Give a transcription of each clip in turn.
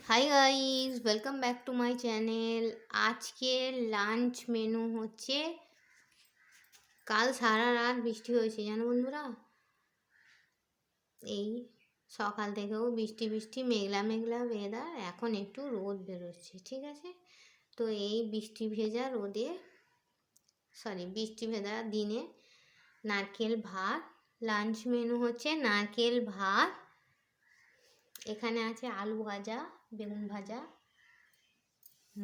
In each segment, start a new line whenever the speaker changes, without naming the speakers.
Hi guys, welcome back to my channel. আজকের lunch menu হচ্ছে, কাল সারা রাত বৃষ্টি হয়েছে জানো বন্ধুরা। এই সকাল থেকেও বৃষ্টি বৃষ্টি মেঘলা মেঘলা ওয়েদার, এখন একটু রোদ বেরোচ্ছে, ঠিক আছে। তো এই বৃষ্টি ভেজা রোদে, বৃষ্টি ভেজা দিনে নারকেল ভাত। লাঞ্চ মেনু হচ্ছে নারকেল ভাত, এখানে আছে আলু ভাজা, বেগুন ভাজা,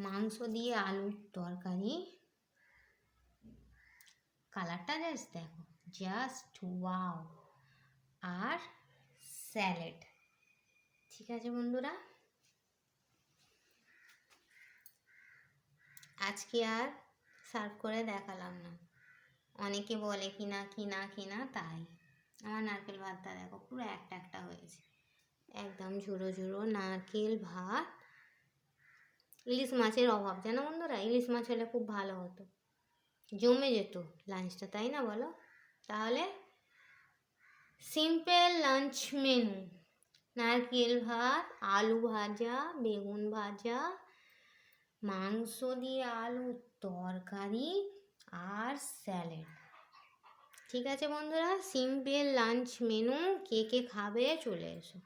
মাংস দিয়ে আলুর তরকারি। কালারটা জাস্ট দেখো, জাস্ট ওয়াও। আর স্যালাড। ঠিক আছে বন্ধুরা, আজকে আর সার্ভ করে দেখালাম না। অনেকে বলে কিনা কিনা কিনা, তাই আমার নারকেল ভাতটা দেখো পুরো একটা একটা হয়েছে, একদম ঝুড়ো ঝুড়ো নারকেল ভাত। ইলিশ মাছের অভাব জানো বন্ধুরা, ইলিশ মাছ হলে খুব ভালো হতো, জমে যেত লাঞ্চটা, তাই না বলো? তাহলে সিম্পল লাঞ্চ মেনু: নারকেল ভাত, আলু ভাজা, বেগুন ভাজা, মাংস দিয়ে আলুর তরকারি আর স্যালাড। ঠিক আছে বন্ধুরা, সিম্পল লাঞ্চ মেনু। কে কে খাবে চলে এসো।